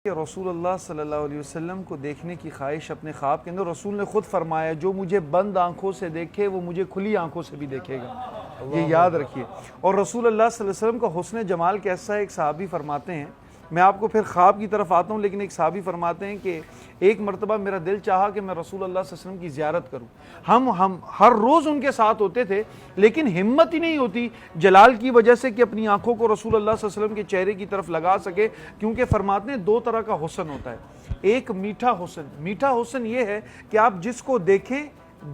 کہ رسول اللہ صلی اللہ علیہ وسلم کو دیکھنے کی خواہش اپنے خواب کے اندر، رسول نے خود فرمایا جو مجھے بند آنکھوں سے دیکھے وہ مجھے کھلی آنکھوں سے بھی دیکھے گا، یہ یاد رکھیے۔ اور رسول اللہ صلی اللہ علیہ وسلم کا حسن جمال کیسا ہے، ایک صحابی فرماتے ہیں، میں آپ کو پھر خواب کی طرف آتا ہوں، لیکن ایک صحابی فرماتے ہیں کہ ایک مرتبہ میرا دل چاہا کہ میں رسول اللہ صلی اللہ علیہ وسلم کی زیارت کروں۔ ہم ہر روز ان کے ساتھ ہوتے تھے، لیکن ہمت ہی نہیں ہوتی جلال کی وجہ سے کہ اپنی آنکھوں کو رسول اللہ صلی اللہ علیہ وسلم کے چہرے کی طرف لگا سکے، کیونکہ فرماتے ہیں دو طرح کا حسن ہوتا ہے۔ ایک میٹھا حسن، میٹھا حسن یہ ہے کہ آپ جس کو دیکھیں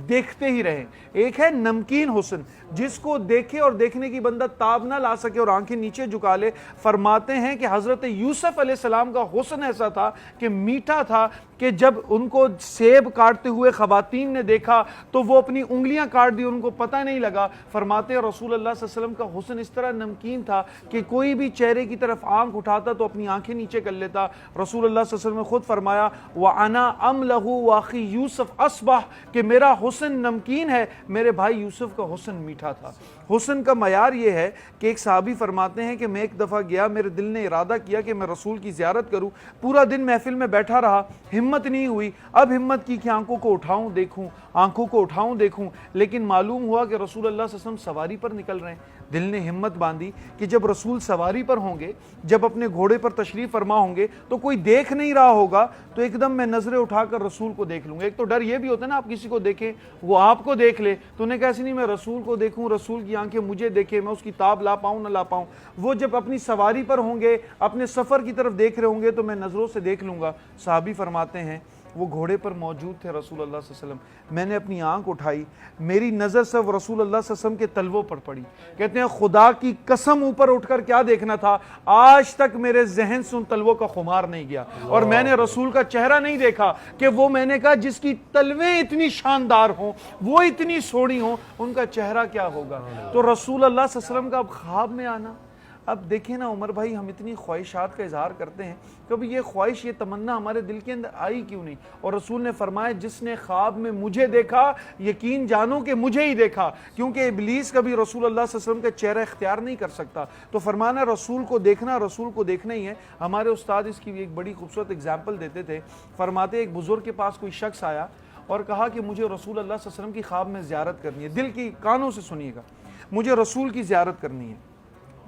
دیکھتے ہی رہیں۔ ایک ہے نمکین حسن، جس کو دیکھے اور دیکھنے کی بندہ تاب نہ لا سکے اور آنکھیں نیچے جھکا لے۔ فرماتے ہیں کہ حضرت یوسف علیہ السلام کا حسن ایسا تھا کہ میٹھا تھا کہ جب ان کو سیب کاٹتے ہوئے خواتین نے دیکھا تو وہ اپنی انگلیاں کاٹ دی، ان کو پتہ نہیں لگا۔ فرماتے ہیں رسول اللہ صلی اللہ علیہ وسلم کا حسن اس طرح نمکین تھا کہ کوئی بھی چہرے کی طرف آنکھ اٹھاتا تو اپنی آنکھیں نیچے کر لیتا۔ رسول اللہ صلی اللہ علیہ وسلم نے خود فرمایا وَأَنَا أَمْلَهُ وَأَخِي يُوسف أَصْبَحَ، کہ میرا حسن نمکین ہے، میرے بھائی یوسف کا حسن میٹھا تھا۔ حسن کا معیار یہ ہے کہ ایک صحابی فرماتے ہیں کہ میں ایک دفعہ گیا، میرے دل نے ارادہ کیا کہ میں رسول کی زیارت کروں، پورا دن محفل میں بیٹھا رہا، ہمت نہیں ہوئی۔ اب ہمت کی کہ آنکھوں کو اٹھاؤں دیکھوں، آنکھوں کو اٹھاؤں دیکھوں، لیکن معلوم ہوا کہ رسول اللہ صلی اللہ علیہ وسلم سواری پر نکل رہے ہیں۔ دل نے ہمت باندھی کہ جب رسول سواری پر ہوں گے، جب اپنے گھوڑے پر تشریف فرما ہوں گے تو کوئی دیکھ نہیں رہا ہوگا، تو ایک دم میں نظریں اٹھا کر رسول کو دیکھ لوں گا۔ ایک تو ڈر یہ بھی ہوتا ہے نا، آپ کسی کو دیکھیں وہ آپ کو دیکھ لے، تو انہیں کیسے نہیں میں رسول کو دیکھوں، رسول کی آنکھیں مجھے دیکھے، میں اس کی تاب لا پاؤں نہ لا پاؤں۔ وہ جب اپنی سواری پر ہوں گے، اپنے سفر کی طرف دیکھ رہے ہوں گے تو میں نظروں سے دیکھ لوں گا۔ صحابی فرماتے ہیں وہ گھوڑے پر موجود تھے رسول اللہ صلی اللہ علیہ وسلم، میں نے اپنی آنکھ اٹھائی، میری نظر صرف رسول اللہ صلی اللہ علیہ وسلم کے تلووں پر پڑی۔ کہتے ہیں خدا کی قسم اوپر اٹھ کر کیا دیکھنا تھا، آج تک میرے ذہن سے ان تلووں کا خمار نہیں گیا، اور میں نے رسول کا چہرہ نہیں دیکھا کہ وہ میں نے کہا جس کی تلویں اتنی شاندار ہوں، وہ اتنی سوڑی ہوں، ان کا چہرہ کیا ہوگا۔ تو رسول اللہ صلی اللہ علیہ وسلم کا اب خواب میں آنا، اب دیکھیں نا عمر بھائی، ہم اتنی خواہشات کا اظہار کرتے ہیں، کبھی یہ خواہش یہ تمنا ہمارے دل کے اندر آئی کیوں نہیں؟ اور رسول نے فرمایا جس نے خواب میں مجھے دیکھا یقین جانو کہ مجھے ہی دیکھا، کیونکہ ابلیس کبھی رسول اللہ صلی اللہ علیہ وسلم کا چہرہ اختیار نہیں کر سکتا۔ تو فرمانا رسول کو دیکھنا، رسول کو دیکھنا ہی ہے۔ ہمارے استاد اس کی ایک بڑی خوبصورت اگزامپل دیتے تھے، فرماتے ایک بزرگ کے پاس کوئی شخص آیا اور کہا کہ مجھے رسول اللہ صلی اللہ علیہ وسلم کی خواب میں زیارت کرنی ہے، دل کی کانوں سے سنیے گا، مجھے رسول کی زیارت کرنی ہے۔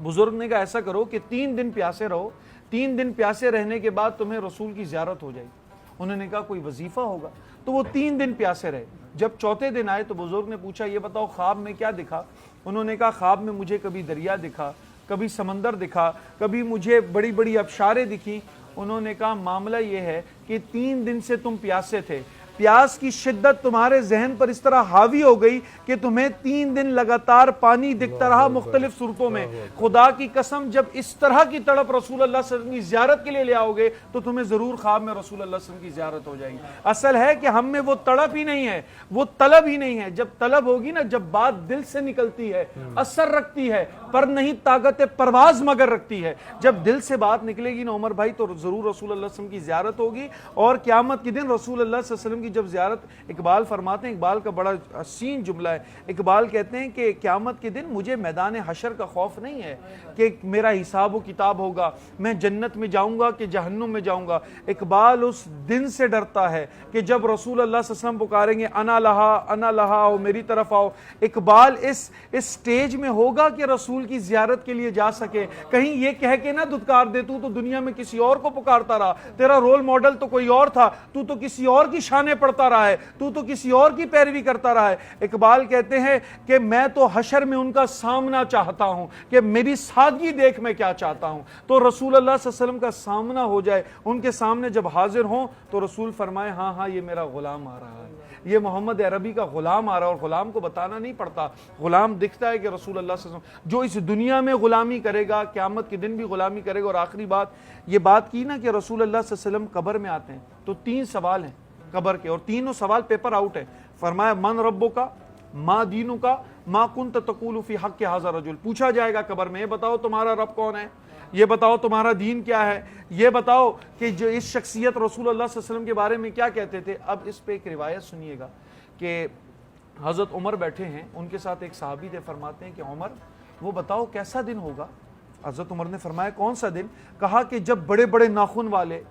بزرگ نے کہا ایسا کرو کہ 3 دن پیاسے رہو، 3 دن پیاسے رہنے کے بعد تمہیں رسول کی زیارت ہو جائے گی۔ انہوں نے کہا کوئی وظیفہ ہوگا، تو وہ 3 دن پیاسے رہے۔ جب چوتھے دن آئے تو بزرگ نے پوچھا یہ بتاؤ خواب میں کیا دکھا؟ انہوں نے کہا خواب میں مجھے کبھی دریا دکھا، کبھی سمندر دکھا، کبھی مجھے بڑی بڑی آبشاریں دکھی۔ انہوں نے کہا معاملہ یہ ہے کہ 3 دن سے تم پیاسے تھے، پیاس کی شدت تمہارے ذہن پر اس طرح حاوی ہو گئی کہ تمہیں 3 دن لگاتار پانی دکھتا رہا مختلف صورتوں میں۔ خدا کی قسم جب اس طرح کی تڑپ رسول اللہ صلی اللہ علیہ وسلم کی زیارت کے لیے لے آؤ گے تو تمہیں ضرور خواب میں رسول اللہ صلی اللہ علیہ وسلم کی زیارت ہو جائے گی۔ اصل ہے کہ ہم میں وہ تڑپ ہی نہیں ہے، وہ طلب ہی نہیں ہے۔ جب طلب ہوگی نا، جب بات دل سے نکلتی ہے، اثر رکھتی ہے، پر نہیں طاقت پرواز مگر رکھتی ہے۔ جب دل سے بات نکلے گی نا عمر بھائی تو ضرور رسول اللہ صلی اللہ علیہ وسلم کی زیارت ہوگی۔ اور قیامت کے دن رسول اللہ صلی اللہ علیہ وسلم کی جب زیارت، اقبال فرماتے ہیں، اقبال کا بڑا حسین جملہ ہے، اقبال کہتے ہیں کہ قیامت کے دن مجھے میدان حشر کا خوف نہیں ہے کہ میرا حساب و کتاب ہوگا، میں جنت میں جاؤں گا کہ جہنم میں جاؤں گا۔ اقبال اس دن سے ڈرتا ہے کہ جب رسول اللہ صلی اللہ علیہ وسلم پکاریں گے انا لہا انا لہا، آؤ میری طرف آؤ۔ اقبال اس سٹیج میں ہوگا کہ رسول کی زیارت کے لیے جا سکے، کہیں یہ کہہ کے نہ دھتکار دے تو دنیا میں کسی اور کو پکارتا رہا، تیرا رول ماڈل تو کوئی اور تھا، تو کسی اور کی شانیں پڑھتا رہا ہے، تو کسی اور کی پیروی کرتا رہا ہے۔ اقبال کہتے ہیں کہ میں تو حشر میں ان کا سامنا چاہتا ہوں کہ میری سادگی دیکھ میں کیا چاہتا ہوں۔ تو رسول اللہ صلی اللہ علیہ وسلم کا سامنا ہو جائے، ان کے سامنے جب حاضر ہوں تو رسول فرمائے ہاں ہاں یہ میرا غلام آ رہا ہے، یہ محمد عربی کا غلام آ رہا ہے۔ اور غلام کو بتانا نہیں پڑتا، غلام دکھتا ہے کہ رسول اللہ صلی اللہ علیہ وسلم جو اس دنیا میں غلامی کرے گا قیامت کے دن بھی غلامی کرے گا۔ اور آخری بات یہ بات کی نا کہ رسول اللہ صلی اللہ علیہ وسلم قبر میں آتے ہیں تو 3 سوال ہیں قبر کے، اور تینوں سوال پیپر آؤٹ ہے۔ فرمایا من ربو کا، ما دینو کا، ما کنت تقول فی حق ھذا رجل۔ پوچھا جائے گا قبر میں یہ بتاؤ تمہارا رب کون ہے، یہ بتاؤ تمہارا دین کیا ہے، یہ بتاؤ کہ جو اس شخصیت رسول اللہ صلی اللہ علیہ وسلم کے بارے میں کیا کہتے تھے۔ اب اس پہ ایک روایت سنیے گا کہ حضرت عمر بیٹھے ہیں، ان کے ساتھ ایک صحابی تھے، فرماتے ہیں کہ عمر وہ بتاؤ کیسا دن ہوگا۔ حضرت عمر نے فرمایا کون سا دن؟ کہا کہ جب بڑے بڑے ناخن والے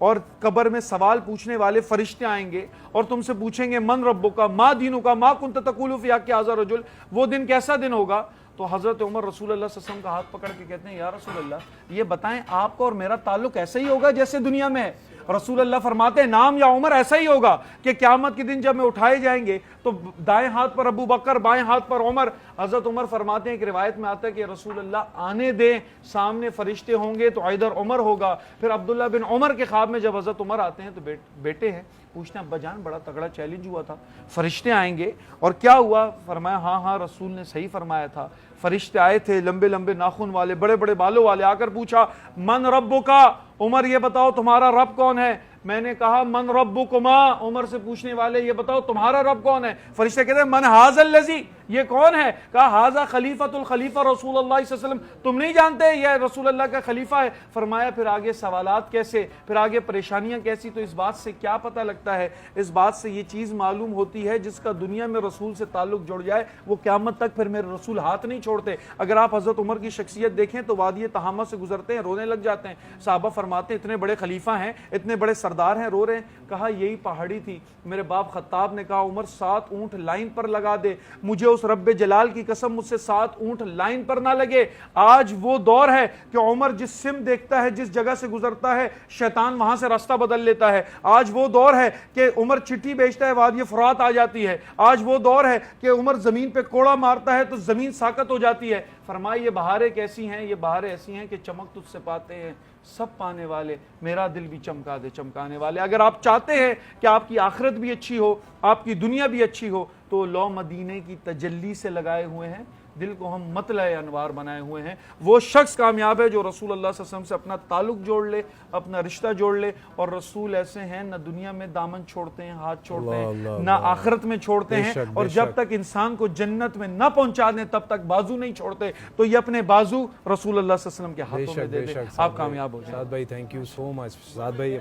اور قبر میں سوال پوچھنے والے فرشتے آئیں گے اور تم سے پوچھیں گے من ربک ما دینک ما کنت تقول فی حق ھذا الرجل، وہ دن کیسا دن ہوگا؟ تو حضرت عمر رسول اللہ صلی اللہ علیہ وسلم کا ہاتھ پکڑ کے کہتے ہیں یا رسول اللہ یہ بتائیں آپ کا اور میرا تعلق ایسا ہی ہوگا جیسے دنیا میں ہے؟ رسول اللہ فرماتے ہیں نام یا عمر ایسا ہی ہوگا کہ قیامت کے دن جب میں اٹھائے جائیں گے تو دائیں ہاتھ پر ابو بکر، بائیں ہاتھ پر عمر۔ حضرت عمر فرماتے ہیں کہ روایت میں آتا ہے کہ رسول اللہ آنے دیں، سامنے فرشتے ہوں گے تو ادھر عمر ہوگا۔ پھر عبداللہ بن عمر کے خواب میں جب حضرت عمر آتے ہیں تو بیٹے ہیں، پوچھتے ہیں ابا جان بڑا تگڑا چیلنج ہوا تھا، فرشتے آئیں گے اور کیا ہوا؟ فرمایا ہاں رسول نے صحیح فرمایا تھا، فرشتے آئے تھے لمبے لمبے ناخن والے، بڑے بڑے بالوں والے، آ کر پوچھا من ربکا، عمر یہ بتاؤ تمہارا رب کون ہے؟ میں نے کہا من ربکما، عمر سے پوچھنے والے یہ بتاؤ تمہارا رب کون ہے؟ فرشتے کہتے ہیں من ھذا الذی، یہ کون ہے؟ کہا ھذا خلیفۃ الخلیفہ رسول اللہ صلی اللہ علیہ وسلم، تم نہیں جانتے یہ رسول اللہ کا خلیفہ ہے؟ فرمایا پھر آگے سوالات کیسے، پھر آگے پریشانیاں کیسی؟ تو اس بات سے کیا پتہ لگتا ہے؟ اس بات سے یہ چیز معلوم ہوتی ہے جس کا دنیا میں رسول سے تعلق جڑ جائے وہ قیامت تک پھر میرے رسول ہاتھ نہیں چھوڑتے۔ اگر آپ حضرت عمر کی شخصیت دیکھیں تو وادی تہامہ سے گزرتے ہیں، رونے لگ جاتے ہیں، صحابہ فرماتے ہیں اتنے بڑے خلیفہ ہیں، اتنے بڑے سردار ہیں، رو رہے ہیں۔ کہا یہی پہاڑی تھی، میرے باپ خطاب نے کہا عمر 7 اونٹ لائن پر لگا دے، مجھے اس رب جلال کی قسم مجھ سے 7 اونٹ لائن پر نہ لگے۔ آج وہ دور ہے کہ عمر جس سمت دیکھتا ہے، جس جگہ سے گزرتا ہے، شیطان وہاں سے راستہ بدل لیتا ہے۔ آج وہ دور ہے کہ عمر چٹھی بیچتا ہے، وادی فرات آ جاتی ہے۔ آج وہ دور ہے کہ عمر زمین پہ کوڑا مارتا ہے تو زمین ساکت ہو جاتی ہے۔ فرمایا یہ بہاریں کیسی ہیں؟ یہ بہاریں ایسی ہیں کہ چمک تجھ سے پاتے ہیں سب پانے والے، میرا دل بھی چمکا دے چمکانے والے۔ اگر آپ چاہتے ہیں کہ آپ کی آخرت بھی اچھی ہو، آپ کی دنیا بھی اچھی ہو، تو لو مدینے کی تجلی سے لگائے ہوئے ہیں، دل کو ہم مطلع انوار بنائے ہوئے ہیں۔ وہ شخص کامیاب ہے جو رسول اللہ صلی اللہ علیہ وسلم سے اپنا تعلق جوڑ لے، اپنا رشتہ جوڑ لے۔ اور رسول ایسے ہیں نہ دنیا میں دامن چھوڑتے ہیں، ہاتھ چھوڑتے ہیں، نہ آخرت میں چھوڑتے ہیں، اور جب تک انسان کو جنت میں نہ پہنچا دیں تب تک بازو نہیں چھوڑتے۔ تو یہ اپنے بازو رسول اللہ صلی اللہ علیہ وسلم کے ہاتھوں میں دے دیں، آپ کامیاب ہو جائیں۔ سعد بھائی تھینک یو سو مچ۔ سعد بھائی